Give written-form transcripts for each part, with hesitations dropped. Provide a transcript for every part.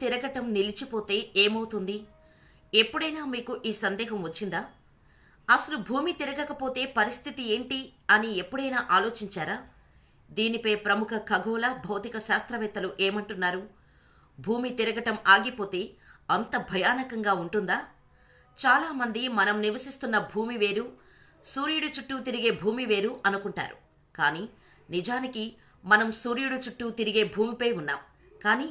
తిరగటం నిలిచిపోతే ఏమవుతుంది? ఎప్పుడైనా మీకు ఈ సందేహం వచ్చిందా? అసలు భూమి తిరగకపోతే పరిస్థితి ఏంటి అని ఎప్పుడైనా ఆలోచించారా? దీనిపై ప్రముఖ ఖగోళ భౌతిక శాస్త్రవేత్తలు ఏమంటున్నారు? భూమి తిరగటం ఆగిపోతే అంత భయానకంగా ఉంటుందా? చాలామంది మనం నివసిస్తున్న భూమి వేరు, సూర్యుడి చుట్టూ తిరిగే భూమి వేరు అనుకుంటారు. కానీ నిజానికి మనం సూర్యుడి చుట్టూ తిరిగే భూమిపై ఉన్నాం. కానీ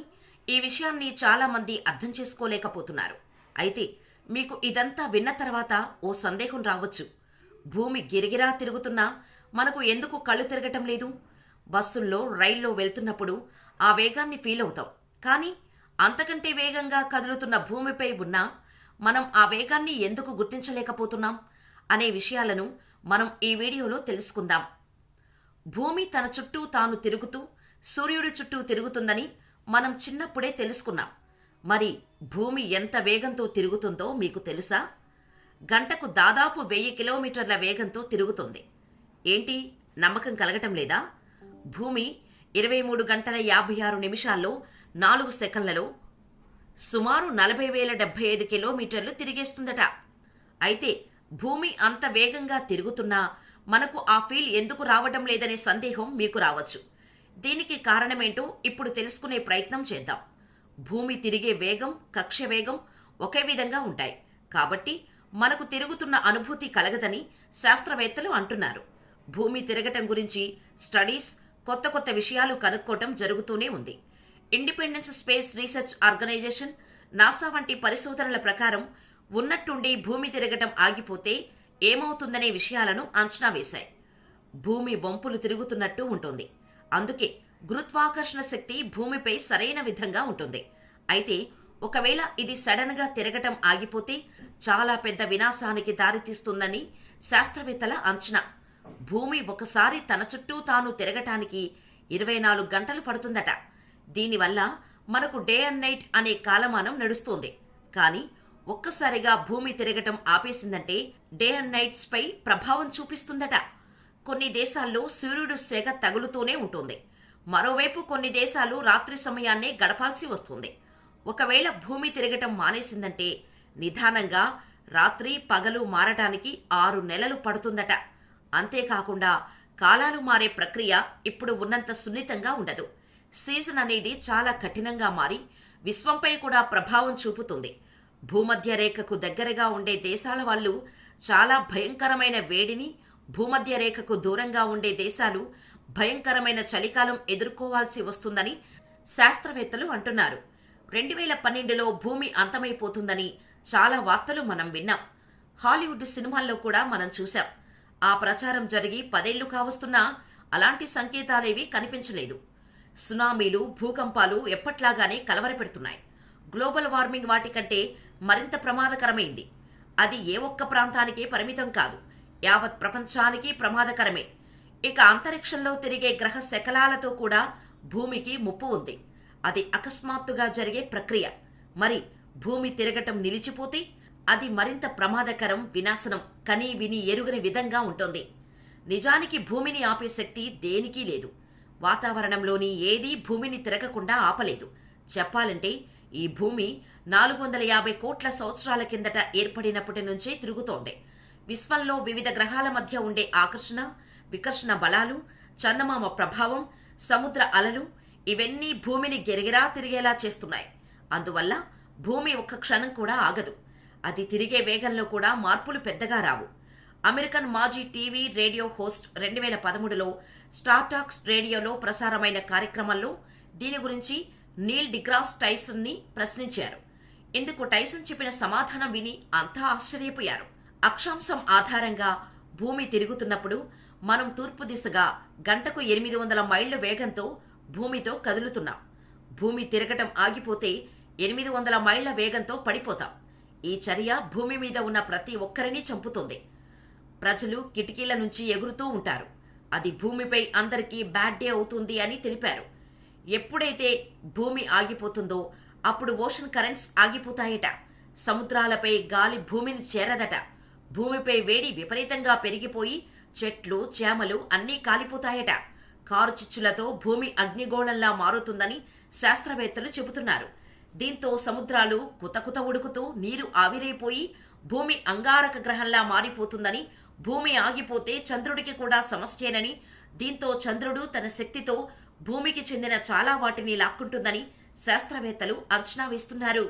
ఈ విషయాన్ని చాలామంది అర్థం చేసుకోలేకపోతున్నారు. అయితే మీకు ఇదంతా విన్న తర్వాత ఓ సందేహం రావచ్చు. భూమి గిరిగిరా తిరుగుతున్నా మనకు ఎందుకు కళ్ళు తిరగటం లేదు? బస్సుల్లో, రైల్లో వెళ్తున్నప్పుడు ఆ వేగాన్ని ఫీల్ అవుతాం. కానీ అంతకంటే వేగంగా కదులుతున్న భూమిపై ఉన్నా మనం ఆ వేగాన్ని ఎందుకు గుర్తించలేకపోతున్నాం అనే విషయాలను మనం ఈ వీడియోలో తెలుసుకుందాం. భూమి తన చుట్టూ తాను తిరుగుతూ సూర్యుడి చుట్టూ తిరుగుతుందని మనం చిన్నప్పుడే తెలుసుకున్నాం. మరి భూమి ఎంత వేగంతో తిరుగుతుందో మీకు తెలుసా? గంటకు దాదాపు 1000 కిలోమీటర్ల వేగంతో తిరుగుతుంది. ఏంటి, నమ్మకం కలగటం లేదా? భూమి 23 గంటల 56 నిమిషాల్లో 4 సెకన్లలో సుమారు 40,075 కిలోమీటర్లు తిరిగేస్తుందట. అయితే భూమి అంత వేగంగా తిరుగుతున్నా మనకు ఆ ఫీల్ ఎందుకు రావటం లేదనే సందేహం మీకు రావచ్చు. దీనికి కారణమేంటో ఇప్పుడు తెలుసుకునే ప్రయత్నం చేద్దాం. భూమి తిరిగే వేగం, కక్ష్య వేగం ఒకే విధంగా ఉంటాయి. కాబట్టి మనకు తిరుగుతున్న అనుభూతి కలగదని శాస్త్రవేత్తలు అంటున్నారు. భూమి తిరగటం గురించి స్టడీస్, కొత్త కొత్త విషయాలు కనుక్కోవటం జరుగుతూనే ఉంది. Independence space research organisation, NASA వంటి పరిశోధనల ప్రకారం ఉన్నట్టుండి భూమి తిరగటం ఆగిపోతే ఏమవుతుందనే విషయాలను అంచనా వేశాయి. భూమి వంపులు తిరుగుతున్నట్టు ఉంటుంది. అందుకే గురుత్వాకర్షణ శక్తి భూమిపై సరైన విధంగా ఉంటుంది. అయితే ఒకవేళ ఇది సడన్ గా తిరగటం ఆగిపోతే చాలా పెద్ద వినాశానికి దారితీస్తుందని శాస్త్రవేత్తల అంచనా. భూమి ఒకసారి తన చుట్టూ తాను తిరగటానికి 24 గంటలు పడుతుందట. దీనివల్ల మనకు డే అండ్ నైట్ అనే కాలమానం నడుస్తుంది. కానీ ఒక్కసారిగా భూమి తిరగటం ఆపేసిందంటే డే అండ్ నైట్స్ పై ప్రభావం చూపిస్తుందట. కొన్ని దేశాల్లో సూర్యుడు సెగ తగులుతూనే ఉంటుంది. మరోవైపు కొన్ని దేశాలు రాత్రి సమయాన్నే గడపాల్సి వస్తుంది. ఒకవేళ భూమి తిరగటం మానేసిందంటే నిదానంగా రాత్రి పగలు మారటానికి 6 నెలలు పడుతుందట. అంతేకాకుండా కాలాలు మారే ప్రక్రియ ఇప్పుడు ఉన్నంత సున్నితంగా ఉండదు. సీజన్ అనేది చాలా కఠినంగా మారి విశ్వంపై కూడా ప్రభావం చూపుతుంది. భూమధ్య రేఖకు దగ్గరగా ఉండే దేశాల వాళ్ళు చాలా భయంకరమైన వేడిని, భూమధ్య రేఖకు దూరంగా ఉండే దేశాలు భయంకరమైన చలికాలం ఎదుర్కోవాల్సి వస్తుందని శాస్త్రవేత్తలు అంటున్నారు. 2012లో భూమి అంతమైపోతుందని చాలా వార్తలు మనం విన్నాం. హాలీవుడ్ సినిమాల్లో కూడా మనం చూశాం. ఆ ప్రచారం జరిగి 10 ఏళ్లు కావస్తున్నా అలాంటి సంకేతాలేవీ కనిపించలేదు. సునామీలు, భూకంపాలు ఎప్పట్లాగానే కలవరపెడుతున్నాయి. గ్లోబల్ వార్మింగ్ వాటికంటే మరింత ప్రమాదకరమైంది. అది ఏ ఒక్క ప్రాంతానికే పరిమితం కాదు, యావత్ ప్రపంచానికి ప్రమాదకరమే. ఇక అంతరిక్షంలో తిరిగే గ్రహ శకలాలతో కూడా భూమికి ముప్పు ఉంది. అది అకస్మాత్తుగా జరిగే ప్రక్రియ. మరి భూమి తిరగటం నిలిచిపోతే అది మరింత ప్రమాదకరం, వినాశనం కనీ విని ఎరుగని విధంగా ఉంటుంది. నిజానికి భూమిని ఆపే శక్తి దేనికీ లేదు. వాతావరణంలోని ఏదీ భూమిని తిరగకుండా ఆపలేదు. చెప్పాలంటే ఈ భూమి 450 కోట్ల సంవత్సరాల కిందట ఏర్పడినప్పటి నుంచే తిరుగుతోంది. విశ్వంలో వివిధ గ్రహాల మధ్య ఉండే ఆకర్షణ, వికర్షణ బలాలు, చందమామ ప్రభావం, సముద్ర అలలు ఇవన్నీ భూమిని గిరిగిరా తిరిగేలా చేస్తున్నాయి. అందువల్ల భూమి ఒక్క క్షణం కూడా ఆగదు. అది తిరిగే వేగంలో కూడా మార్పులు పెద్దగా రావు. అమెరికన్ మాజీ టీవీ, రేడియో హోస్ట్ 2013లో స్టార్ టాక్స్ రేడియోలో ప్రసారమైన కార్యక్రమంలో దీని గురించి నీల్ డిగ్రాస్ టైసన్ ని ప్రశ్నించారు. ఇందుకు టైసన్ చెప్పిన సమాధానం విని అంతా ఆశ్చర్యపోయారు. అక్షాంశం ఆధారంగా భూమి తిరుగుతున్నప్పుడు మనం తూర్పు దిశగా గంటకు 800 మైళ్ల వేగంతో భూమితో కదులుతున్నాం. భూమి తిరగటం ఆగిపోతే 800 మైళ్ల వేగంతో పడిపోతాం. ఈ చర్య భూమి మీద ఉన్న ప్రతి ఒక్కరిని చంపుతుంది. ప్రజలు కిటికీల నుంచి ఎగురుతూ ఉంటారు. అది భూమిపై అందరికీ బ్యాడ్ డే అవుతుంది అని తెలిపారు. ఎప్పుడైతే భూమి ఆగిపోతుందో అప్పుడు ఓషన్ కరెంట్స్ ఆగిపోతాయట. సముద్రాలపై గాలి భూమిని చేరదట. భూమిపై వేడి విపరీతంగా పెరిగిపోయి చెట్లు, చేమలు అన్నీ కాలిపోతాయట. కారు చిచ్చులతో భూమి అగ్నిగోళంలా మారుతుందని శాస్త్రవేత్తలు చెబుతున్నారు. దీంతో సముద్రాలు కుతకుత ఉడుకుతూ నీరు ఆవిరైపోయి భూమి అంగారక గ్రహంలా మారిపోతుందని, భూమి ఆగిపోతే చంద్రుడికి కూడా సమస్యేనని, దీంతో చంద్రుడు తన శక్తితో భూమికి చెందిన చాలా వాటిని లాక్కుంటుందని శాస్త్రవేత్తలు అంచనా వేస్తున్నారు.